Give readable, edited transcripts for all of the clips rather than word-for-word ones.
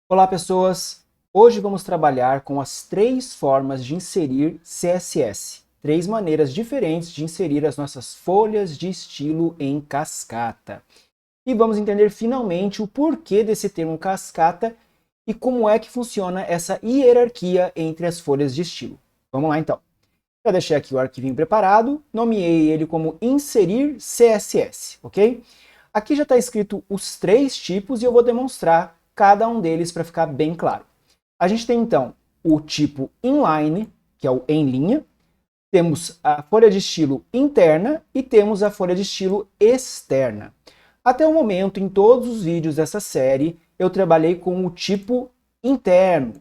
Olá, pessoas! Hoje vamos trabalhar com as 3 formas de inserir CSS. 3 maneiras diferentes de inserir as nossas folhas de estilo em cascata. E vamos entender finalmente o porquê desse termo cascata e como é que funciona essa hierarquia entre as folhas de estilo. Vamos lá então. Já deixei aqui o arquivinho preparado, nomeei ele como inserir CSS, ok? Aqui já está escrito os 3 tipos e eu vou demonstrar cada um deles para ficar bem claro. A gente tem então o tipo inline, que é o em linha, temos a folha de estilo interna e temos a folha de estilo externa. Até o momento, em todos os vídeos dessa série, eu trabalhei com o tipo interno.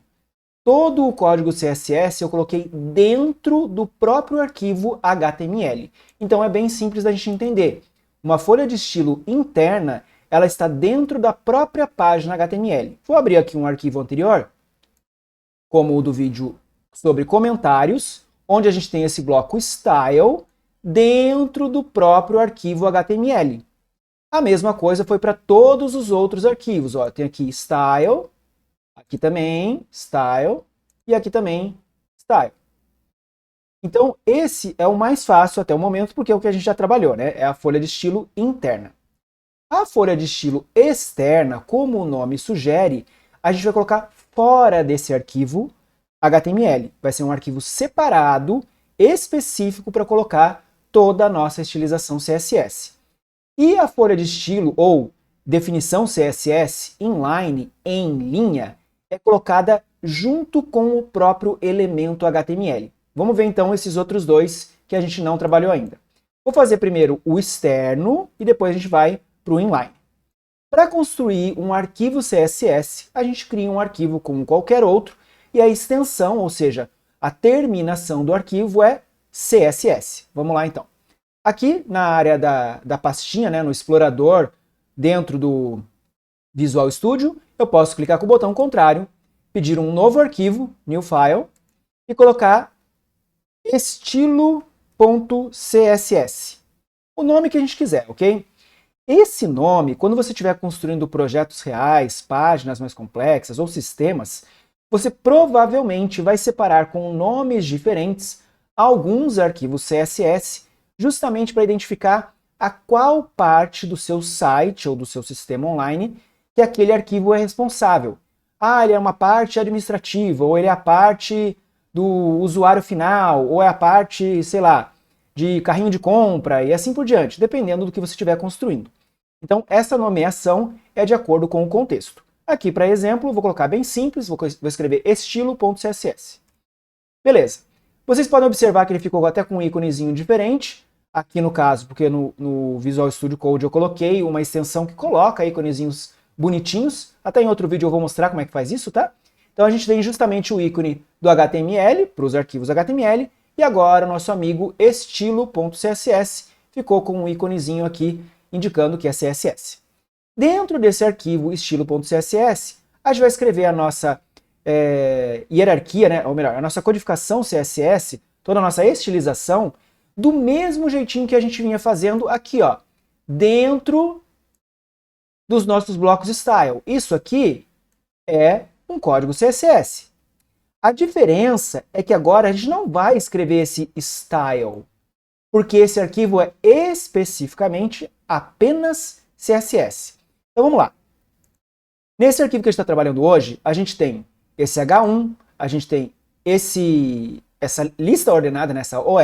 Todo o código CSS eu coloquei dentro do próprio arquivo HTML. Então é bem simples da gente entender. Uma folha de estilo interna, ela está dentro da própria página HTML. Vou abrir aqui um arquivo anterior, como o do vídeo sobre comentários, onde a gente tem esse bloco style dentro do próprio arquivo HTML. A mesma coisa foi para todos os outros arquivos. Ó, tem aqui style, aqui também style e aqui também style. Então, esse é o mais fácil até o momento, porque é o que a gente já trabalhou, né? É a folha de estilo interna. A folha de estilo externa, como o nome sugere, a gente vai colocar fora desse arquivo HTML. Vai ser um arquivo separado, específico para colocar toda a nossa estilização CSS. E a folha de estilo, ou definição CSS, inline, em linha, é colocada junto com o próprio elemento HTML. Vamos ver então esses outros dois que a gente não trabalhou ainda. Vou fazer primeiro o externo e depois a gente vai para o inline. Para construir um arquivo CSS, a gente cria um arquivo como qualquer outro e a extensão, ou seja, a terminação do arquivo é CSS. Vamos lá então. Aqui na área da pastinha, né, no explorador, dentro do Visual Studio, eu posso clicar com o botão contrário, pedir um novo arquivo, New File, e colocar estilo.css. O nome que a gente quiser, ok? Esse nome, quando você estiver construindo projetos reais, páginas mais complexas ou sistemas, você provavelmente vai separar com nomes diferentes alguns arquivos CSS, justamente para identificar a qual parte do seu site ou do seu sistema online que aquele arquivo é responsável. Ah, ele é uma parte administrativa, ou ele é a parte do usuário final, ou é a parte, sei lá, de carrinho de compra e assim por diante, dependendo do que você estiver construindo. Então, essa nomeação é de acordo com o contexto. Aqui, para exemplo, vou colocar bem simples, vou escrever estilo.css. Beleza. Vocês podem observar que ele ficou até com um íconezinho diferente, aqui no caso, porque no Visual Studio Code eu coloquei uma extensão que coloca íconezinhos bonitinhos. Até em outro vídeo eu vou mostrar como é que faz isso, tá? Então a gente tem justamente o ícone do HTML, para os arquivos HTML, e agora o nosso amigo estilo.css ficou com um íconezinho aqui indicando que é CSS. Dentro desse arquivo estilo.css, a gente vai escrever a nossa hierarquia, né? Ou melhor, a nossa codificação CSS, toda a nossa estilização, do mesmo jeitinho que a gente vinha fazendo aqui, ó, dentro dos nossos blocos style. Isso aqui é um código CSS. A diferença é que agora a gente não vai escrever esse style, porque esse arquivo é especificamente apenas CSS. Então vamos lá. Nesse arquivo que a gente está trabalhando hoje, a gente tem esse H1, a gente tem essa lista ordenada nessa OL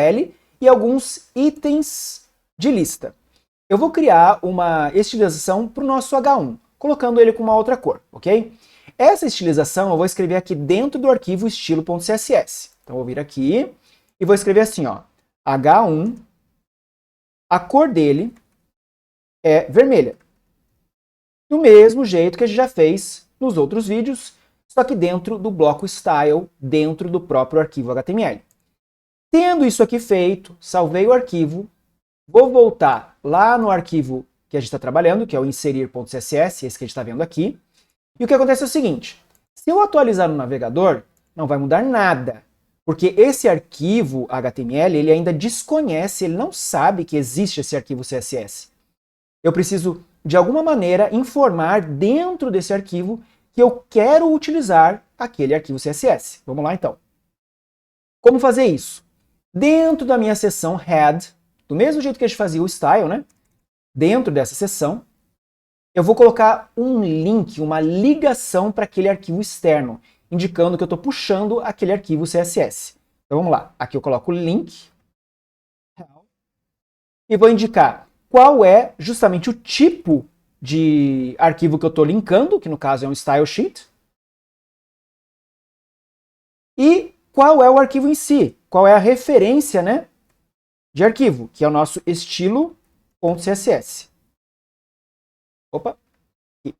e alguns itens de lista. Eu vou criar uma estilização para o nosso H1, colocando ele com uma outra cor, ok? Essa estilização eu vou escrever aqui dentro do arquivo estilo.css. Então eu vou vir aqui e vou escrever assim, ó, H1, a cor dele é vermelha. Do mesmo jeito que a gente já fez nos outros vídeos, só que dentro do bloco style, dentro do próprio arquivo HTML. Tendo isso aqui feito, salvei o arquivo, vou voltar lá no arquivo que a gente está trabalhando, que é o inserir.css, esse que a gente está vendo aqui. E o que acontece é o seguinte, se eu atualizar no navegador, não vai mudar nada, porque esse arquivo HTML, ele ainda desconhece, ele não sabe que existe esse arquivo CSS. Eu preciso, de alguma maneira, informar dentro desse arquivo que eu quero utilizar aquele arquivo CSS. Vamos lá, então. Como fazer isso? Dentro da minha seção head, do mesmo jeito que a gente fazia o style, né? Dentro dessa seção, eu vou colocar um link, uma ligação para aquele arquivo externo, indicando que eu estou puxando aquele arquivo CSS. Então vamos lá, aqui eu coloco o link e vou indicar qual é justamente o tipo de arquivo que eu estou linkando, que no caso é um style sheet, e qual é o arquivo em si, qual é a referência, né, de arquivo, que é o nosso estilo.css. Opa! Aqui.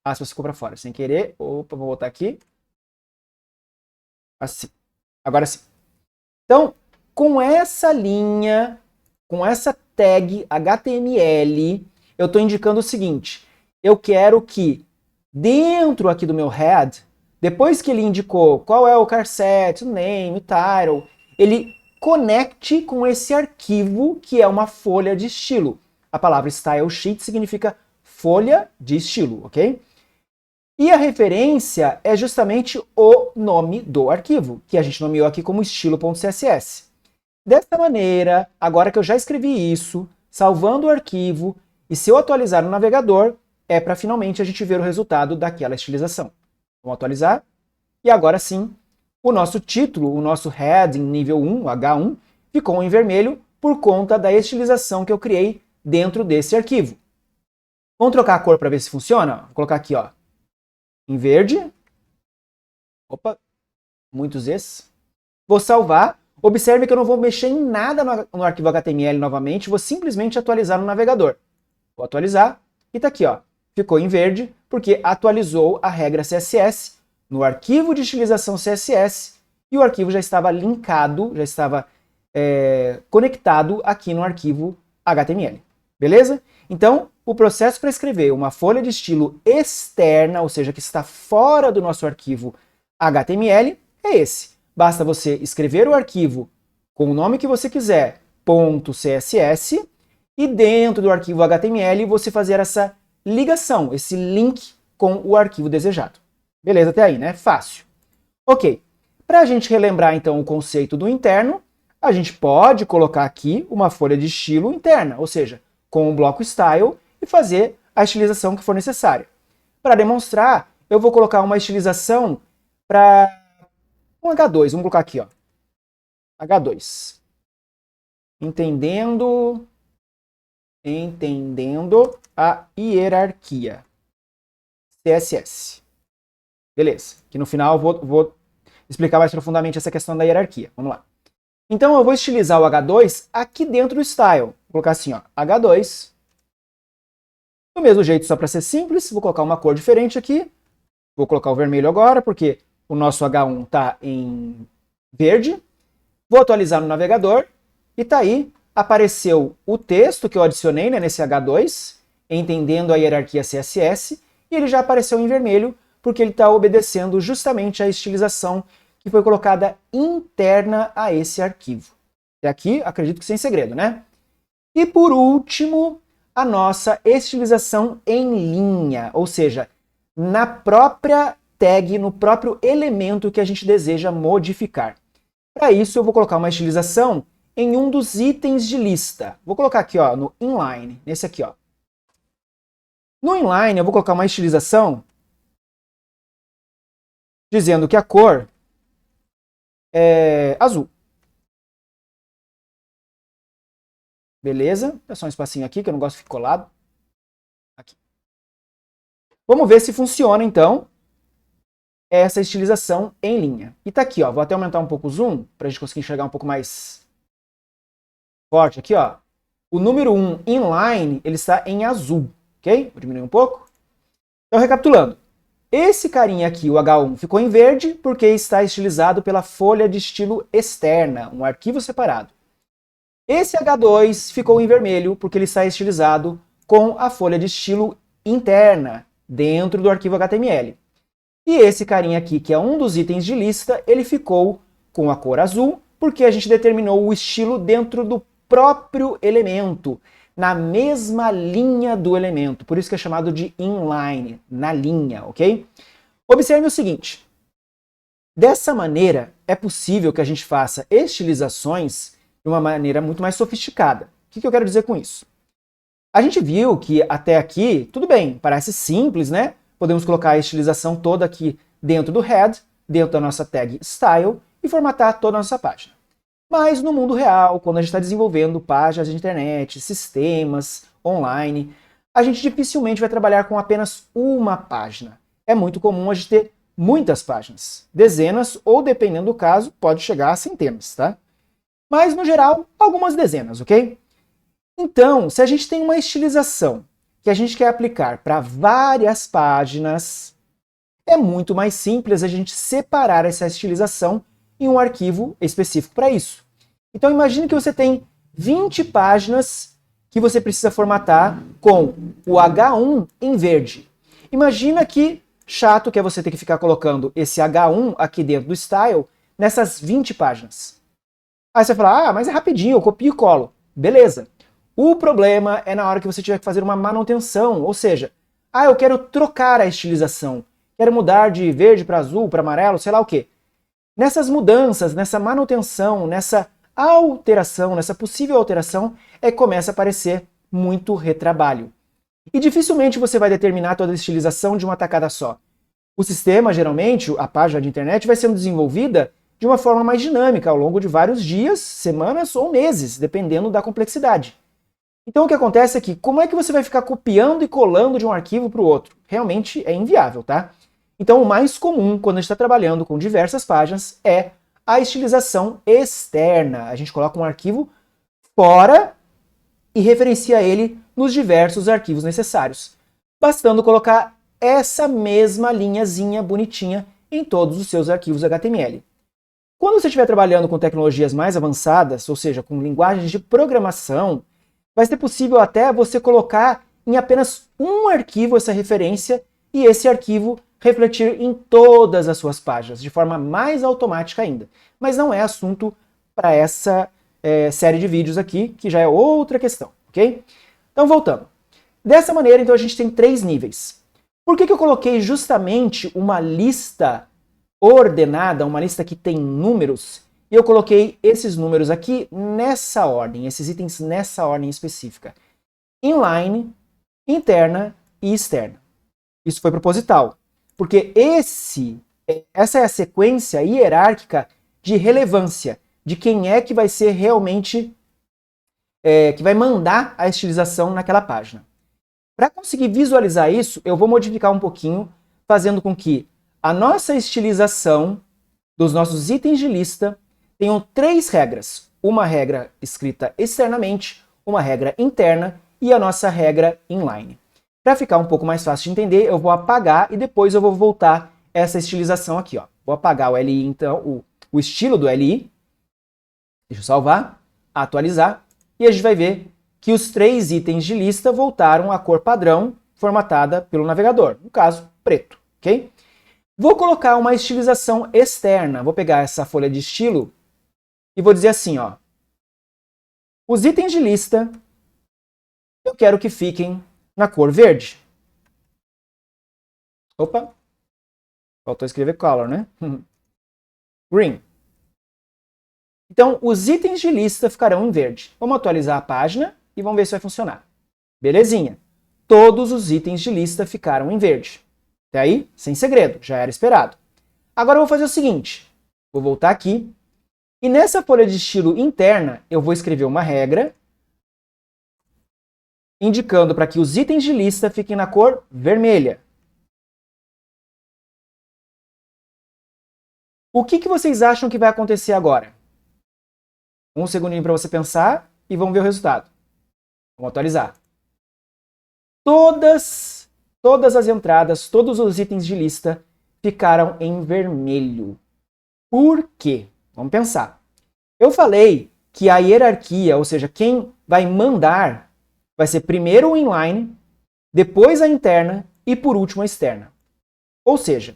Ah, se você ficou para fora, sem querer. Opa, vou voltar aqui. Assim. Agora sim. Então, com essa linha, com essa tag HTML, eu estou indicando o seguinte. Eu quero que dentro aqui do meu head, depois que ele indicou qual é o charset, o name, o title, ele conecte com esse arquivo que é uma folha de estilo. A palavra style sheet significa folha de estilo, ok? E a referência é justamente o nome do arquivo, que a gente nomeou aqui como estilo.css. Dessa maneira, agora que eu já escrevi isso, salvando o arquivo, e se eu atualizar no navegador, é para finalmente a gente ver o resultado daquela estilização. Vamos atualizar. E agora sim, o nosso título, o nosso heading nível 1, H1, ficou em vermelho por conta da estilização que eu criei dentro desse arquivo. Vamos trocar a cor para ver se funciona? Vou colocar aqui, ó, em verde. Opa, muitos esses. Vou salvar. Observe que eu não vou mexer em nada no arquivo HTML novamente, vou simplesmente atualizar no navegador. Vou atualizar e está aqui, ó, ficou em verde porque atualizou a regra CSS no arquivo de estilização CSS e o arquivo já estava linkado, já estava conectado aqui no arquivo HTML. Beleza? Então, o processo para escrever uma folha de estilo externa, ou seja, que está fora do nosso arquivo HTML, é esse. Basta você escrever o arquivo com o nome que você quiser, .css, e dentro do arquivo HTML você fazer essa ligação, esse link com o arquivo desejado. Beleza até aí, né? Fácil. Ok. Para a gente relembrar, então, o conceito do interno, a gente pode colocar aqui uma folha de estilo interna, ou seja, com o bloco style e fazer a estilização que for necessária. Para demonstrar, eu vou colocar uma estilização para um H2. Vamos colocar aqui, ó, H2. Entendendo a hierarquia. CSS. Beleza. Que no final eu vou explicar mais profundamente essa questão da hierarquia. Vamos lá. Então eu vou estilizar o H2 aqui dentro do style. Vou colocar assim, ó, H2. Do mesmo jeito, só para ser simples, vou colocar uma cor diferente aqui. Vou colocar o vermelho agora, porque o nosso H1 está em verde. Vou atualizar no navegador e tá aí. Apareceu o texto que eu adicionei, né, nesse H2, entendendo a hierarquia CSS, e ele já apareceu em vermelho, porque ele está obedecendo justamente a estilização que foi colocada interna a esse arquivo. Até aqui, acredito que sem segredo, né? E por último, a nossa estilização em linha, ou seja, na própria tag, no próprio elemento que a gente deseja modificar. Para isso, eu vou colocar uma estilização em um dos itens de lista. Vou colocar aqui, ó, no inline, nesse aqui, ó. No inline, eu vou colocar uma estilização dizendo que a cor é azul. Beleza? É só um espacinho aqui, que eu não gosto de ficar colado. Aqui. Vamos ver se funciona, então, essa estilização em linha. E tá aqui, ó. Vou até aumentar um pouco o zoom, para a gente conseguir enxergar um pouco mais forte aqui, ó. O número 1 inline, ele está em azul, ok? Vou diminuir um pouco. Então, recapitulando. Esse carinha aqui, o H1, ficou em verde porque está estilizado pela folha de estilo externa, um arquivo separado. Esse H2 ficou em vermelho porque ele está estilizado com a folha de estilo interna, dentro do arquivo HTML. E esse carinha aqui, que é um dos itens de lista, ele ficou com a cor azul porque a gente determinou o estilo dentro do próprio elemento, na mesma linha do elemento. Por isso que é chamado de inline, na linha, ok? Observe o seguinte. Dessa maneira, é possível que a gente faça estilizações de uma maneira muito mais sofisticada. O que eu quero dizer com isso? A gente viu que até aqui, tudo bem, parece simples, né? Podemos colocar a estilização toda aqui dentro do head, dentro da nossa tag style e formatar toda a nossa página. Mas no mundo real, quando a gente está desenvolvendo páginas de internet, sistemas, online, a gente dificilmente vai trabalhar com apenas uma página. É muito comum a gente ter muitas páginas, dezenas ou, dependendo do caso, pode chegar a centenas, tá? Mas, no geral, algumas dezenas, ok? Então, se a gente tem uma estilização que a gente quer aplicar para várias páginas, é muito mais simples a gente separar essa estilização em um arquivo específico para isso. Então, imagine que você tem 20 páginas que você precisa formatar com o H1 em verde. Imagina que chato que é você ter que ficar colocando esse H1 aqui dentro do style nessas 20 páginas. Aí você fala, mas é rapidinho, eu copio e colo. Beleza. O problema é na hora que você tiver que fazer uma manutenção, ou seja, eu quero trocar a estilização, quero mudar de verde para azul, para amarelo, sei lá o quê. Nessas mudanças, nessa manutenção, nessa alteração, nessa possível alteração, é que começa a aparecer muito retrabalho. E dificilmente você vai determinar toda a estilização de uma tacada só. O sistema, geralmente, a página de internet, vai sendo desenvolvida de uma forma mais dinâmica, ao longo de vários dias, semanas ou meses, dependendo da complexidade. Então o que acontece é que, como é que você vai ficar copiando e colando de um arquivo para o outro? Realmente é inviável, tá? Então o mais comum, quando a gente está trabalhando com diversas páginas, é a estilização externa. A gente coloca um arquivo fora e referencia ele nos diversos arquivos necessários, bastando colocar essa mesma linhazinha bonitinha em todos os seus arquivos HTML. Quando você estiver trabalhando com tecnologias mais avançadas, ou seja, com linguagens de programação, vai ser possível até você colocar em apenas um arquivo essa referência e esse arquivo refletir em todas as suas páginas, de forma mais automática ainda. Mas não é assunto para essa série de vídeos aqui, que já é outra questão, ok? Então, voltando. Dessa maneira, então, a gente tem 3 níveis. Por que eu coloquei justamente uma lista ordenada, uma lista que tem números, e eu coloquei esses números aqui nessa ordem, esses itens nessa ordem específica? Inline, interna e externa. Isso foi proposital, porque essa é a sequência hierárquica de relevância, de quem é que vai ser realmente, que vai mandar a estilização naquela página. Para conseguir visualizar isso, eu vou modificar um pouquinho, fazendo com que a nossa estilização dos nossos itens de lista tenham 3 regras. Uma regra escrita externamente, uma regra interna e a nossa regra inline. Para ficar um pouco mais fácil de entender, eu vou apagar e depois eu vou voltar essa estilização aqui. Ó. Vou apagar o LI, então, o estilo do LI. Deixa eu salvar, atualizar, e a gente vai ver que os 3 itens de lista voltaram à cor padrão formatada pelo navegador, no caso, preto, ok? Vou colocar uma estilização externa, vou pegar essa folha de estilo e vou dizer assim, ó, os itens de lista eu quero que fiquem na cor verde. Opa, faltou escrever color, né? Green. Então, os itens de lista ficarão em verde. Vamos atualizar a página e vamos ver se vai funcionar. Belezinha. Todos os itens de lista ficaram em verde. Até aí, sem segredo, já era esperado. Agora eu vou fazer o seguinte. Vou voltar aqui. E nessa folha de estilo interna, eu vou escrever uma regra indicando para que os itens de lista fiquem na cor vermelha. O que vocês acham que vai acontecer agora? Um segundinho para você pensar e vamos ver o resultado. Vamos atualizar. Todas as entradas, todos os itens de lista ficaram em vermelho. Por quê? Vamos pensar. Eu falei que a hierarquia, ou seja, quem vai mandar, vai ser primeiro o inline, depois a interna e por último a externa. Ou seja,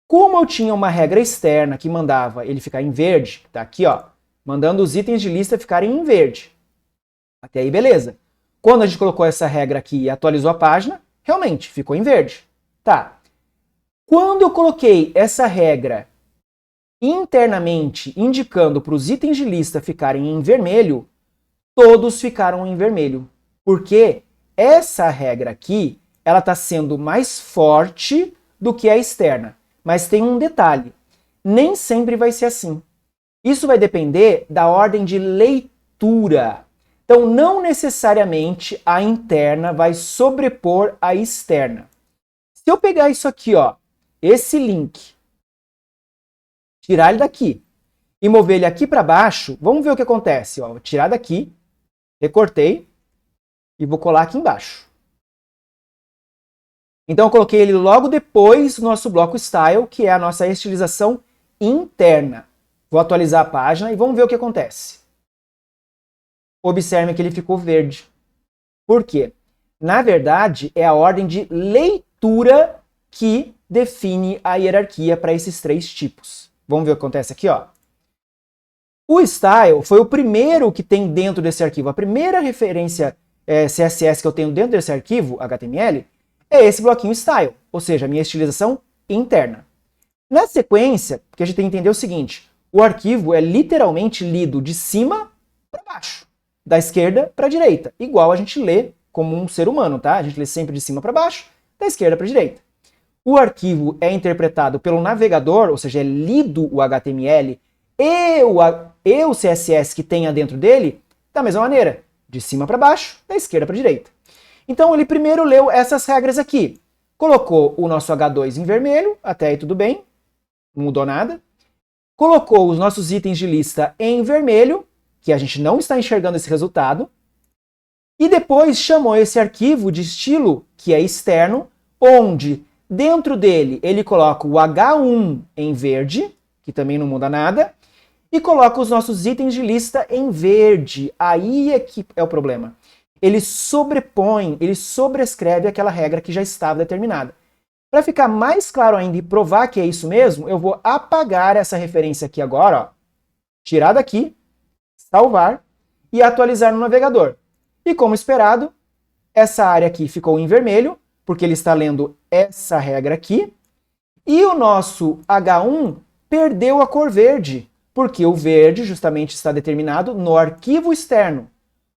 como eu tinha uma regra externa que mandava ele ficar em verde, tá aqui, ó, mandando os itens de lista ficarem em verde. Até aí, beleza. Quando a gente colocou essa regra aqui e atualizou a página, realmente ficou em verde. Tá. Quando eu coloquei essa regra internamente, indicando para os itens de lista ficarem em vermelho, todos ficaram em vermelho. Porque essa regra aqui, ela está sendo mais forte do que a externa. Mas tem um detalhe, nem sempre vai ser assim. Isso vai depender da ordem de leitura. Então, não necessariamente a interna vai sobrepor a externa. Se eu pegar isso aqui, ó, esse link, tirar ele daqui e mover ele aqui para baixo, vamos ver o que acontece. Ó, vou tirar daqui, recortei e vou colar aqui embaixo. Então, eu coloquei ele logo depois do nosso bloco Style, que é a nossa estilização interna. Vou atualizar a página e vamos ver o que acontece. Observe que ele ficou verde. Por quê? Na verdade, é a ordem de leitura que define a hierarquia para esses três tipos. Vamos ver o que acontece aqui, ó. O Style foi o primeiro que tem dentro desse arquivo. A primeira referência CSS que eu tenho dentro desse arquivo, HTML, é esse bloquinho Style, ou seja, a minha estilização interna. Na sequência, porque a gente tem que entender o seguinte, o arquivo é literalmente lido de cima para baixo, da esquerda para a direita, igual a gente lê como um ser humano, tá? A gente lê sempre de cima para baixo, da esquerda para a direita. O arquivo é interpretado pelo navegador, ou seja, é lido o HTML e o CSS que tenha dentro dele da mesma maneira, de cima para baixo, da esquerda para a direita. Então ele primeiro leu essas regras aqui, colocou o nosso H2 em vermelho, até aí tudo bem, não mudou nada. Colocou os nossos itens de lista em vermelho, que a gente não está enxergando esse resultado, e depois chamou esse arquivo de estilo, que é externo, onde dentro dele ele coloca o H1 em verde, que também não muda nada, e coloca os nossos itens de lista em verde. Aí é que é o problema. Ele sobrepõe, ele sobrescreve aquela regra que já estava determinada. Para ficar mais claro ainda e provar que é isso mesmo, eu vou apagar essa referência aqui agora, ó, tirar daqui, salvar e atualizar no navegador. E como esperado, essa área aqui ficou em vermelho, porque ele está lendo essa regra aqui, e o nosso H1 perdeu a cor verde, porque o verde justamente está determinado no arquivo externo.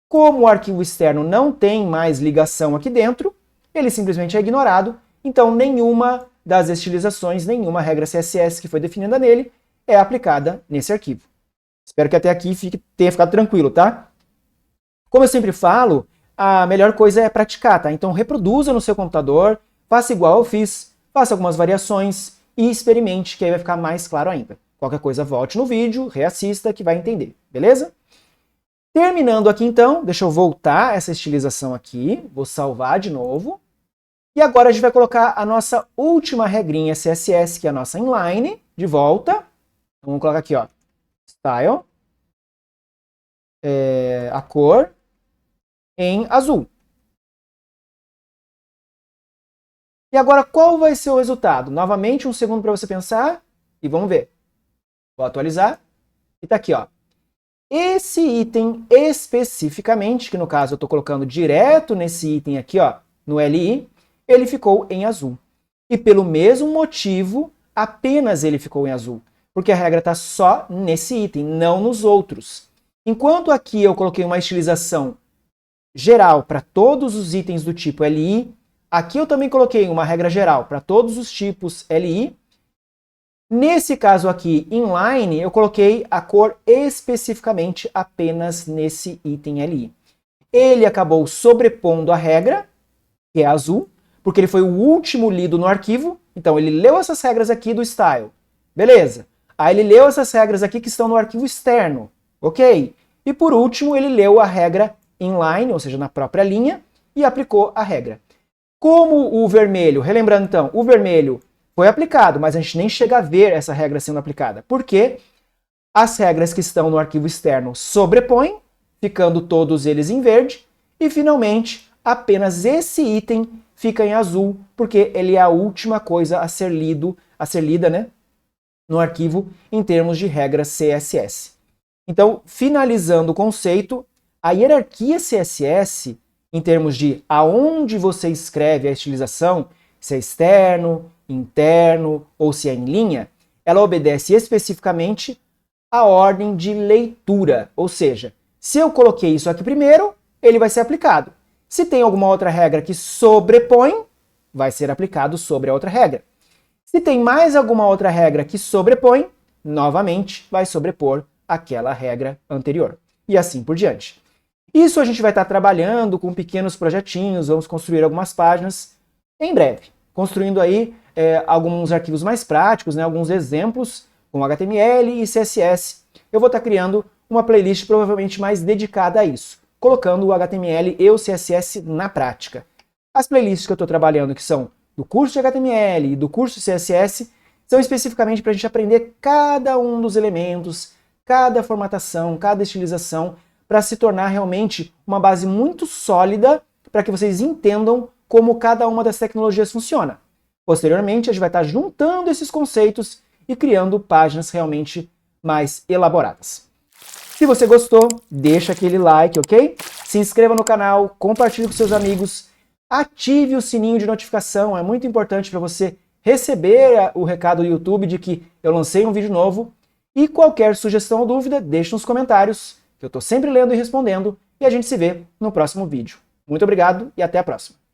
Como o arquivo externo não tem mais ligação aqui dentro, ele simplesmente é ignorado, então nenhuma das estilizações, nenhuma regra CSS que foi definida nele é aplicada nesse arquivo. Espero que até aqui tenha ficado tranquilo, tá? Como eu sempre falo, a melhor coisa é praticar, tá? Então reproduza no seu computador, faça igual eu fiz, faça algumas variações e experimente, que aí vai ficar mais claro ainda. Qualquer coisa, volte no vídeo, reassista, que vai entender, beleza? Terminando aqui então, deixa eu voltar essa estilização aqui, vou salvar de novo. E agora a gente vai colocar a nossa última regrinha CSS, que é a nossa inline, de volta. Então, vamos colocar aqui, ó, style, a cor em azul. E agora qual vai ser o resultado? Novamente um segundo para você pensar e vamos ver. Vou atualizar e tá aqui, ó. Esse item especificamente, que no caso eu estou colocando direto nesse item aqui, ó, no LI, ele ficou em azul. E pelo mesmo motivo, apenas ele ficou em azul. Porque a regra está só nesse item, não nos outros. Enquanto aqui eu coloquei uma estilização geral para todos os itens do tipo LI, aqui eu também coloquei uma regra geral para todos os tipos LI. Nesse caso aqui, inline, eu coloquei a cor especificamente apenas nesse item LI. Ele acabou sobrepondo a regra, que é azul, porque ele foi o último lido no arquivo. Então ele leu essas regras aqui do style. Beleza. Aí ele leu essas regras aqui que estão no arquivo externo. Ok. E por último ele leu a regra inline, ou seja, na própria linha, e aplicou a regra. Como o vermelho, relembrando então, o vermelho foi aplicado, mas a gente nem chega a ver essa regra sendo aplicada. Porque as regras que estão no arquivo externo sobrepõem, ficando todos eles em verde, e finalmente apenas esse item fica em azul, porque ele é a última coisa a ser lida, né, no arquivo em termos de regra CSS. Então, finalizando o conceito, a hierarquia CSS em termos de aonde você escreve a estilização, se é externo, interno ou se é em linha, ela obedece especificamente à ordem de leitura. Ou seja, se eu coloquei isso aqui primeiro, ele vai ser aplicado. Se tem alguma outra regra que sobrepõe, vai ser aplicado sobre a outra regra. Se tem mais alguma outra regra que sobrepõe, novamente vai sobrepor aquela regra anterior. E assim por diante. Isso a gente vai estar trabalhando com pequenos projetinhos, vamos construir algumas páginas em breve. Construindo aí alguns arquivos mais práticos, né, alguns exemplos com HTML e CSS. Eu vou estar criando uma playlist provavelmente mais dedicada a isso, colocando o HTML e o CSS na prática. As playlists que eu estou trabalhando, que são do curso de HTML e do curso de CSS, são especificamente para a gente aprender cada um dos elementos, cada formatação, cada estilização, para se tornar realmente uma base muito sólida para que vocês entendam como cada uma das tecnologias funciona. Posteriormente, a gente vai estar juntando esses conceitos e criando páginas realmente mais elaboradas. Se você gostou, deixa aquele like, ok? Se inscreva no canal, compartilhe com seus amigos, ative o sininho de notificação, é muito importante para você receber o recado do YouTube de que eu lancei um vídeo novo. E qualquer sugestão ou dúvida, deixe nos comentários, que eu estou sempre lendo e respondendo, e a gente se vê no próximo vídeo. Muito obrigado e até a próxima!